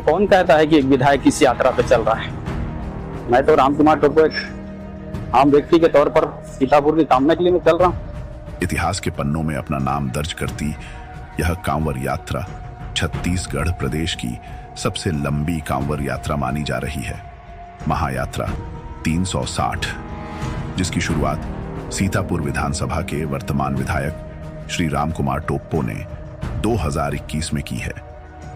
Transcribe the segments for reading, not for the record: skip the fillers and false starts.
कौन कहता है कि एक विधायक इस यात्रा पे चल रहा है। मैं तो रामकुमार टोप्पो एक आम व्यक्ति के तौर पर सीतापुर की कामना के लिए मैं चल रहा हूँ। इतिहास के पन्नों में अपना नाम दर्ज करती यह कांवर यात्रा छत्तीसगढ़ प्रदेश की सबसे लंबी कांवर यात्रा मानी जा रही है। महायात्रा 360, जिसकी शुरुआत सीतापुर विधानसभा के वर्तमान विधायक श्री रामकुमार टोप्पो ने 2021 में की है।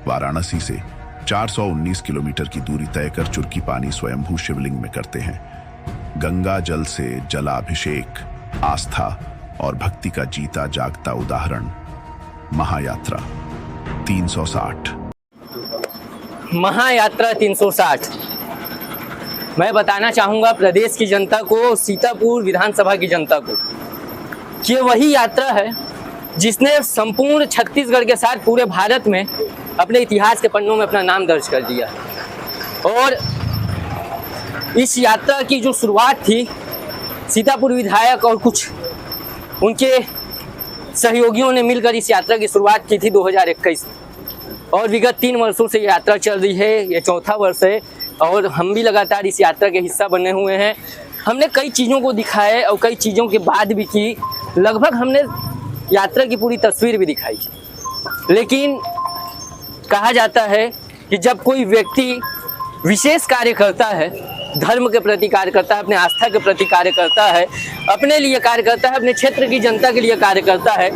वाराणसी से 419 किलोमीटर की दूरी तय कर चुरकी पानी स्वयंभू शिवलिंग में करते हैं। गंगा जल से जलाभिषेक आस्था और भक्ति का जीता जागता उदाहरण। महायात्रा 360। महायात्रा 360 मैं बताना चाहूँगा प्रदेश की जनता को, सीतापुर विधानसभा की जनता को, कि वही यात्रा है जिसने संपूर्ण छत्तीसगढ़ के साथ पूरे भारत में अपने इतिहास के पन्नों में अपना नाम दर्ज कर दिया। और इस यात्रा की जो शुरुआत थी, सीतापुर विधायक और कुछ उनके सहयोगियों ने मिलकर इस यात्रा की शुरुआत की थी 2021 और विगत 3 वर्षों से यात्रा चल रही है। ये चौथा वर्ष है और हम भी लगातार इस यात्रा के हिस्सा बने हुए हैं। हमने कई चीज़ों को दिखाया और कई चीज़ों के बाद भी की, लगभग हमने यात्रा की पूरी तस्वीर भी दिखाई। लेकिन कहा जाता है कि जब कोई व्यक्ति विशेष कार्य करता है, धर्म के प्रति कार्य करता है, अपने आस्था के प्रति कार्य करता है, अपने लिए कार्य करता है, अपने क्षेत्र की जनता के लिए कार्य करता है,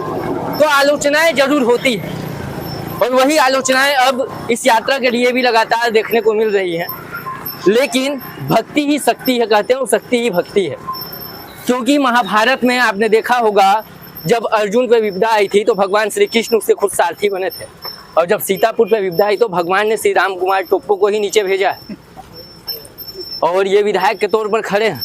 तो आलोचनाएं जरूर होती है। और वही आलोचनाएं अब इस यात्रा के लिए भी लगातार देखने को मिल रही हैं। लेकिन भक्ति ही शक्ति है, कहते हैं, शक्ति ही भक्ति है। क्योंकि महाभारत में आपने देखा होगा, जब अर्जुन पे विपदा आई थी तो भगवान श्री कृष्ण उससे खुद सारथी बने थे, और जब सीतापुर पे विपदा आई तो भगवान ने श्री रामकुमार टोप्पो को ही नीचे भेजा है और ये विधायक के तौर पर खड़े हैं।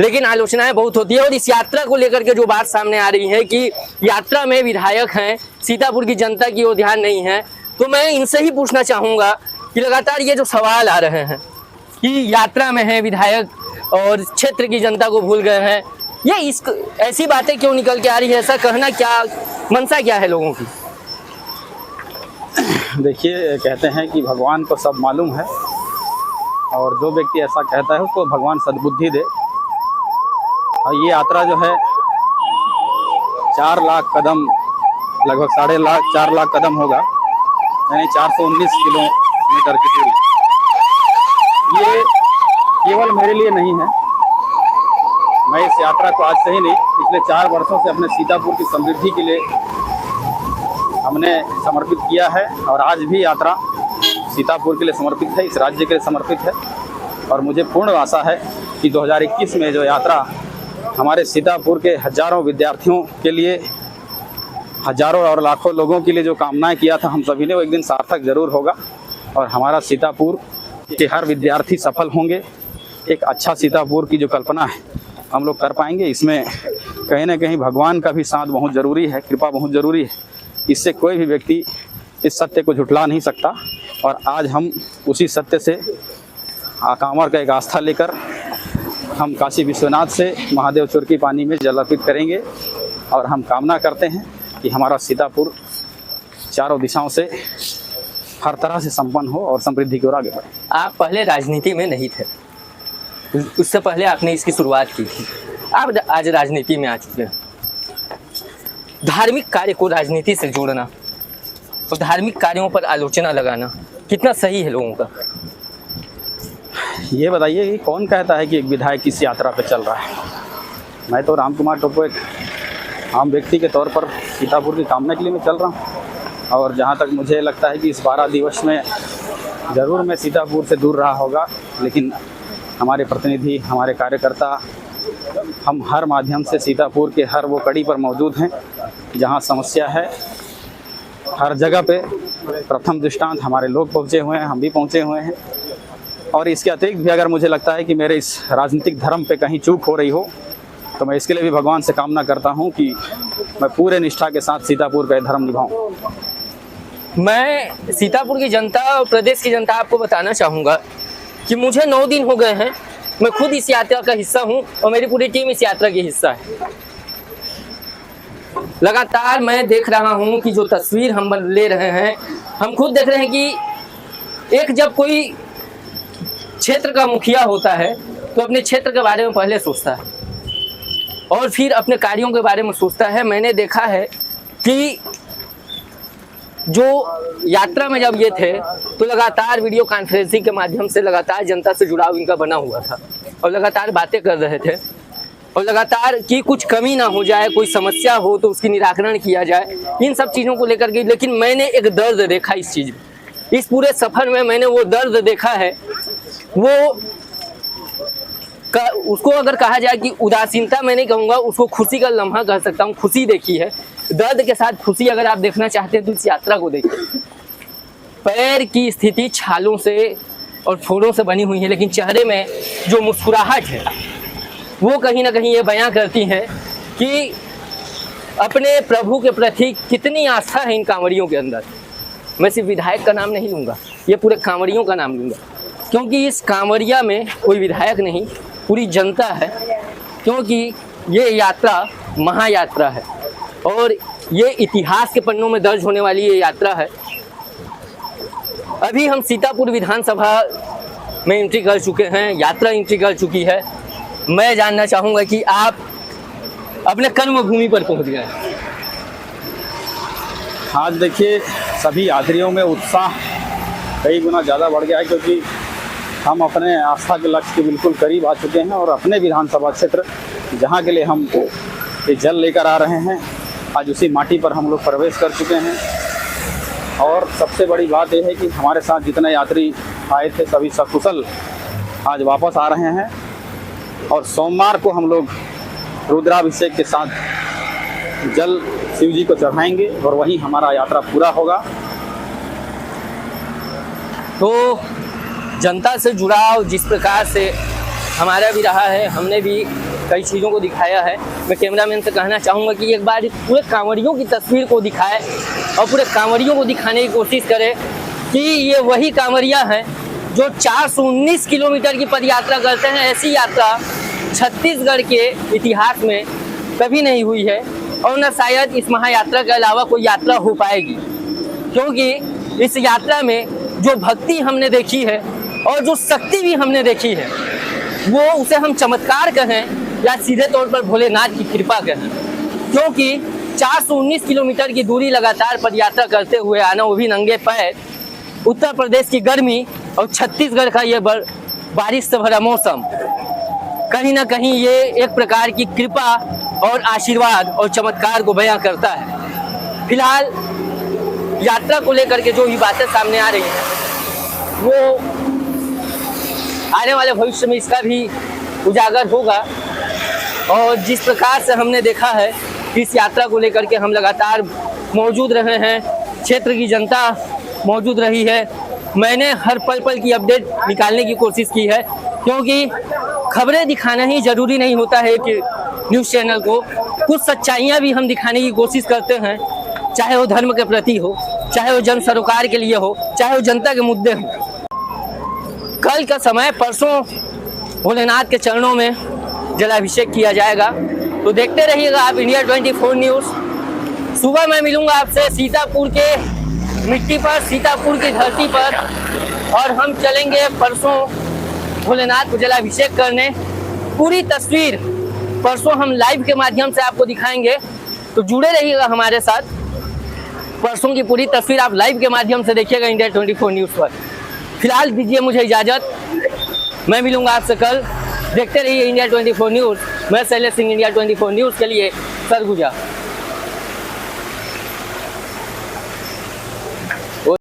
लेकिन आलोचनाएं बहुत होती है और इस यात्रा को लेकर के जो बात सामने आ रही है कि यात्रा में विधायक हैं, सीतापुर की जनता की ओर ध्यान नहीं है, तो मैं इनसे ही पूछना चाहूँगा कि लगातार ये जो सवाल आ रहे हैं कि यात्रा में है विधायक और क्षेत्र की जनता को भूल गए हैं, ये ऐसी बातें क्यों निकल के आ रही है? ऐसा कहना क्या, मनसा क्या है लोगों की? देखिए, कहते हैं कि भगवान को सब मालूम है और जो व्यक्ति ऐसा कहता है उसको भगवान सद्बुद्धि दे। और ये यात्रा जो है 4 लाख कदम, लगभग 4.5 लाख कदम होगा, यानी 419 किलोमीटर की दूरी। ये केवल मेरे लिए नहीं है, मैं इस यात्रा को आज से ही नहीं, पिछले 4 वर्षों से अपने सीतापुर की समृद्धि के लिए हमने समर्पित किया है। और आज भी यात्रा सीतापुर के लिए समर्पित है, इस राज्य के लिए समर्पित है। और मुझे पूर्ण आशा है कि 2021 में जो यात्रा हमारे सीतापुर के हजारों विद्यार्थियों के लिए, हजारों और लाखों लोगों के लिए जो कामनाएं किया था हम सभी ने, वो एक दिन सार्थक जरूर होगा और हमारा सीतापुर के हर विद्यार्थी सफल होंगे। एक अच्छा सीतापुर की जो कल्पना है हम लोग कर पाएंगे। इसमें कहीं ना कहीं भगवान का भी साथ बहुत ज़रूरी है, कृपा बहुत ज़रूरी है। इससे कोई भी व्यक्ति इस सत्य को झुठला नहीं सकता। और आज हम उसी सत्य से कांवर का एक आस्था लेकर हम काशी विश्वनाथ से महादेव चुरकी पानी में जल अर्पित करेंगे। और हम कामना करते हैं कि हमारा सीतापुर चारों दिशाओं से हर तरह से संपन्न हो और समृद्धि की ओर आगे बढ़े। आप पहले राजनीति में नहीं थे, उससे पहले आपने इसकी शुरुआत की थी, आप आज राजनीति में आ चुके हैं। धार्मिक कार्य को राजनीति से जोड़ना और धार्मिक कार्यों पर आलोचना लगाना कितना सही है लोगों का? ये बताइए कि कौन कहता है कि एक विधायक इस यात्रा पे चल रहा है। मैं तो रामकुमार टोप्पो एक आम व्यक्ति के तौर पर सीतापुर की कामना के लिए मैं चल रहा हूँ। और जहाँ तक मुझे लगता है कि इस 12 दिवस में ज़रूर मैं सीतापुर से दूर रहा होगा, लेकिन हमारे प्रतिनिधि, हमारे कार्यकर्ता, हम हर माध्यम से सीतापुर के हर वो कड़ी पर मौजूद हैं जहाँ समस्या है। हर जगह पे प्रथम दृष्टांत हमारे लोग पहुँचे हुए हैं, हम भी पहुँचे हुए हैं। और इसके अतिरिक्त भी अगर मुझे लगता है कि मेरे इस राजनीतिक धर्म पे कहीं चूक हो रही हो, तो मैं इसके लिए भी भगवान से कामना करता हूँ कि मैं पूरे निष्ठा के साथ सीतापुर का धर्म निभाऊँ। मैं सीतापुर की जनता और प्रदेश की जनता आपको बताना चाहूँगा कि मुझे 9 दिन हो गए हैं, मैं खुद इस यात्रा का हिस्सा हूँ और मेरी पूरी टीम इस यात्रा की हिस्सा है। लगातार मैं देख रहा हूँ कि जो तस्वीर हम ले रहे हैं, हम खुद देख रहे हैं कि एक जब कोई क्षेत्र का मुखिया होता है तो अपने क्षेत्र के बारे में पहले सोचता है और फिर अपने कार्यों के बारे में सोचता है। मैंने देखा है कि जो यात्रा में जब ये थे तो लगातार वीडियो कॉन्फ्रेंसिंग के माध्यम से लगातार जनता से जुड़ाव इनका बना हुआ था और लगातार बातें कर रहे थे और लगातार कि कुछ कमी ना हो जाए, कोई समस्या हो तो उसकी निराकरण किया जाए, इन सब चीज़ों को लेकर के। लेकिन मैंने एक दर्द देखा इस चीज़ में, इस पूरे सफ़र में मैंने वो दर्द देखा है। वो उसको अगर कहा जाए कि उदासीनता मैं नहीं कहूँगा, उसको खुशी का लम्हा कह सकता हूँ। खुशी देखी है, दर्द के साथ खुशी अगर आप देखना चाहते हैं तो इस यात्रा को देखिए। पैर की स्थिति छालों से और फोड़ों से बनी हुई है, लेकिन चेहरे में जो मुस्कुराहट है वो कहीं ना कहीं ये बयां करती है कि अपने प्रभु के प्रति कितनी आस्था है इन कांवड़ियों के अंदर। मैं सिर्फ विधायक का नाम नहीं लूँगा, ये पूरे कांवड़ियों का नाम लूँगा, क्योंकि इस कांवड़िया में कोई विधायक नहीं, पूरी जनता है। क्योंकि ये यात्रा महायात्रा है और ये इतिहास के पन्नों में दर्ज होने वाली ये यात्रा है। अभी हम सीतापुर विधानसभा में एंट्री कर चुके हैं, यात्रा एंट्री कर चुकी है। मैं जानना चाहूँगा कि आप अपने कर्मभूमि पर पहुँच गए। आज देखिए सभी यात्रियों में उत्साह कई गुना ज़्यादा बढ़ गया है, क्योंकि हम अपने आस्था के लक्ष्य के बिल्कुल करीब आ चुके हैं और अपने विधानसभा क्षेत्र जहाँ के लिए हम ये जल लेकर आ रहे हैं, आज उसी माटी पर हम लोग प्रवेश कर चुके हैं। और सबसे बड़ी बात यह है कि हमारे साथ जितने यात्री आए थे सभी सकुशल आज वापस आ रहे हैं और सोमवार को हम लोग रुद्राभिषेक के साथ जल शिव जी को चढ़ाएंगे और वहीं हमारा यात्रा पूरा होगा। तो जनता से जुड़ाव जिस प्रकार से हमारा भी रहा है, हमने भी कई चीज़ों को दिखाया है। मैं कैमरामैन से कहना चाहूँगा कि एक बार पूरे कांवड़ियों की तस्वीर को दिखाए और पूरे कांवड़ियों को दिखाने की कोशिश करें कि ये वही कांवड़िया हैं जो 419 किलोमीटर की पदयात्रा करते हैं। ऐसी यात्रा छत्तीसगढ़ के इतिहास में कभी नहीं हुई है और न शायद इस महायात्रा के अलावा कोई यात्रा हो पाएगी, क्योंकि इस यात्रा में जो भक्ति हमने देखी है और जो शक्ति भी हमने देखी है वो उसे हम चमत्कार कहें या सीधे तौर पर भोलेनाथ की कृपा कहें। क्योंकि 419 किलोमीटर की दूरी लगातार पदयात्रा करते हुए आना, वो भी नंगे पैर, उत्तर प्रदेश की गर्मी और छत्तीसगढ़ का ये बारिश से भरा मौसम, कहीं ना कहीं ये एक प्रकार की कृपा और आशीर्वाद और चमत्कार को बयां करता है। फिलहाल यात्रा को लेकर के जो भी बातें सामने आ रही हैं वो आने वाले भविष्य में इसका भी उजागर होगा। और जिस प्रकार से हमने देखा है इस यात्रा को लेकर के हम लगातार मौजूद रहे हैं, क्षेत्र की जनता मौजूद रही है। मैंने हर पल पल की अपडेट निकालने की कोशिश की है, क्योंकि खबरें दिखाना ही ज़रूरी नहीं होता है कि न्यूज़ चैनल को, कुछ सच्चाइयाँ भी हम दिखाने की कोशिश करते हैं, चाहे वो धर्म के प्रति हो, चाहे वो जन सरोकार के लिए हो, चाहे वो जनता के मुद्दे हो। कल का समय परसों भोलेनाथ के चरणों में जलाभिषेक किया जाएगा, तो देखते रहिएगा आप इंडिया 24 न्यूज़। सुबह मैं मिलूंगा आपसे सीतापुर के मिट्टी पर, सीतापुर की धरती पर, और हम चलेंगे परसों भोलेनाथ को जलाभिषेक करने। पूरी तस्वीर परसों हम लाइव के माध्यम से आपको दिखाएंगे, तो जुड़े रहिएगा हमारे साथ। परसों की पूरी तस्वीर आप लाइव के माध्यम से देखिएगा इंडिया 24 न्यूज़ पर। फिलहाल दीजिए मुझे इजाज़त, मैं मिलूंगा आपसे कल। देखते रहिए इंडिया 24 न्यूज़। मैं शैलेश सिंह, इंडिया 24 न्यूज़ के लिए सरगुजा।